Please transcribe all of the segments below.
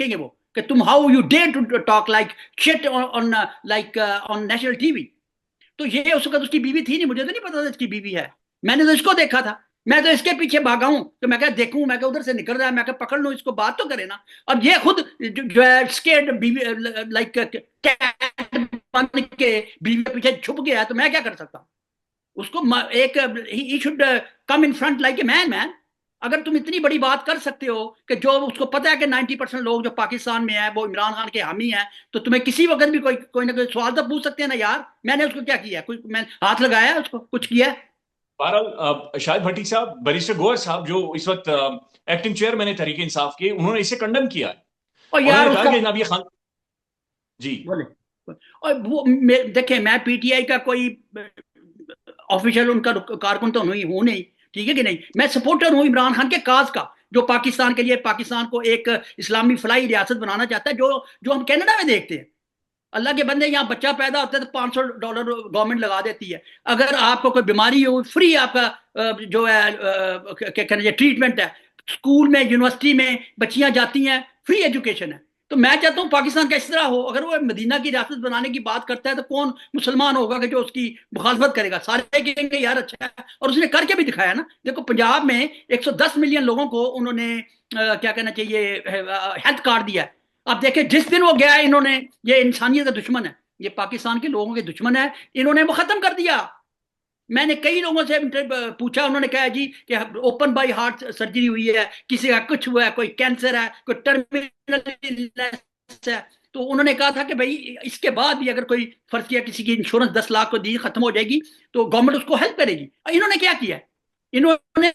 کہیں گے وہ کہ تم how you dare to talk like shit on like on national T V. تو یہ اس وقت اس کی بیوی تھی نہیں, مجھے تو نہیں پتا تھا اس کی بیوی ہے, میں نے تو اس کو دیکھا تھا, میں تو اس کے پیچھے بھاگا ہوں, تو میں کہ دیکھوں, میں کہ ادھر سے نکل رہا ہے, میں کہ پکڑ لوں اس کو, بات تو کرے نا. اب یہ خود جو ہے اسکیئرڈ بیوی لائک کیٹ بن کے بیوی کے پیچھے چھپ گیا ہے, تو میں کیا کر سکتا ہوں اس کو ایک ہی should come in front like a man. اگر تم اتنی بڑی بات کر سکتے ہو کہ جو اس کو پتا ہے کہ 90% لوگ جو پاکستان میں ہیں وہ عمران خان کے حامی ہیں, تو تمہیں کسی وقت بھی کوئی نہ کوئی سوال تو پوچھ سکتے ہیں نا یار, میں نے اس کو کیا کیا, کوئی میں ہاتھ لگایا اس کو, کچھ کیا ہے؟ بہرحال شاہد بھٹی صاحب, بیرسٹر گوہر صاحب جو اس وقت ایکٹنگ چیئرمین ہے تحریک انصاف کے, انہوں نے اسے کنڈم کیا ہے. اور انہوں یار نے اس کہا کا کہ جناب یہ خان جی بولے, اور وہ دیکھیں میں پی ٹی آئی کا کوئی آفیشل ان کا کارکن تو ہوں نہیں, ٹھیک ہے کہ نہیں, میں سپورٹر ہوں عمران خان کے کاز کا, جو پاکستان کے لیے پاکستان کو ایک اسلامی فلاحی ریاست بنانا چاہتا ہے, جو ہم کینیڈا میں دیکھتے ہیں. اللہ کے بندے, یہاں بچہ پیدا ہوتا ہے تو $500 گورنمنٹ لگا دیتی ہے, اگر آپ کو کوئی بیماری ہو فری آپ کا جو ہے ٹریٹمنٹ ہے, اسکول میں یونیورسٹی میں بچیاں جاتی ہیں, فری ایجوکیشن ہے. تو میں چاہتا ہوں پاکستان کا اس طرح ہو, اگر وہ مدینہ کی ریاست بنانے کی بات کرتا ہے تو کون مسلمان ہوگا کہ جو اس کی مخالفت کرے گا, سارے کہیں گے یار اچھا ہے, اور اس نے کر کے بھی دکھایا نا. دیکھو پنجاب میں 110 ملین لوگوں کو انہوں نے کیا کہنا چاہیے ہیلتھ کارڈ دیا ہے. اب دیکھیں جس دن وہ گیا ہے, انہوں نے, یہ انسانیت کا دشمن ہے, یہ پاکستان کے لوگوں کے دشمن ہے, انہوں نے وہ ختم کر دیا. میں نے کئی لوگوں سے پوچھا, انہوں نے کہا جی کہ اوپن بائی ہارٹ سرجری ہوئی ہے, کسی کا کچھ ہوا ہے, کوئی کینسر ہے, کوئی ٹرمینل ہے. تو انہوں نے کہا تھا کہ بھائی اس کے بعد بھی اگر کوئی فرض کیا کسی کی انشورنس 10 لاکھ کو دی ختم ہو جائے گی تو گورنمنٹ اس کو ہیلپ کرے گی. انہوں نے کیا کیا, انہوں نے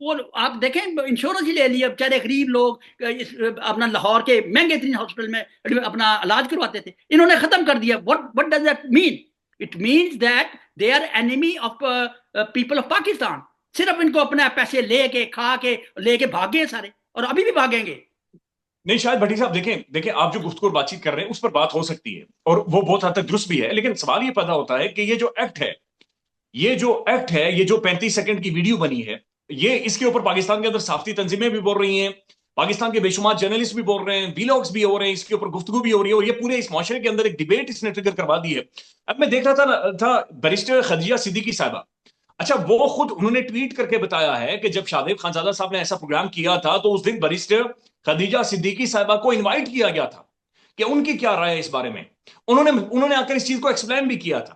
وہ آپ دیکھیں انشورنس ہی لے لیا, بیچارے غریب لوگ اپنا لاہور کے مہنگے ترین ہاسپٹل میں اپنا علاج کرواتے تھے, انہوں نے ختم کر دیا. what does that mean? It means that they are enemy of people of Pakistan. صرف ان کو اپنے پیسے لے کے کھا کے لے کے بھاگے سارے, اور ابھی بھی بھاگیں گے. نہیں شاہد بھٹی صاحب, دیکھیں آپ جو گفتگو اور بات چیت کر رہے ہیں اس پر بات ہو سکتی ہے اور وہ بہت حد تک درست بھی ہے, لیکن سوال یہ پیدا ہوتا ہے کہ یہ جو ایکٹ ہے, یہ جو 35 سیکنڈ کی ویڈیو بنی ہے, یہ اس کے اوپر پاکستان کے اندر صحافتی تنظیمیں بھی بول رہی ہیں, پاکستان کے بے شمار جرنلسٹ بھی بول رہے ہیں, ویلاگز بھی ہو رہے ہیں, اس کے اوپر گفتگو بھی ہو رہی ہے, اور یہ پورے اس معاشرے کے اندر ایک ڈیبیٹ اس نے ٹریگر کروا دی ہے. اب میں دیکھ رہا تھا بیرسٹر خدیجہ صدیقی صاحبہ, اچھا وہ خود انہوں نے ٹویٹ کر کے بتایا ہے کہ جب شادیب خانزادہ صاحب نے ایسا پروگرام کیا تھا تو اس دن بیرسٹر خدیجہ صدیقی صاحبہ کو انوائٹ کیا گیا تھا کہ ان کی کیا رائے ہے اس بارے میں. انہوں نے آ کر اس چیز کو ایکسپلین بھی کیا تھا.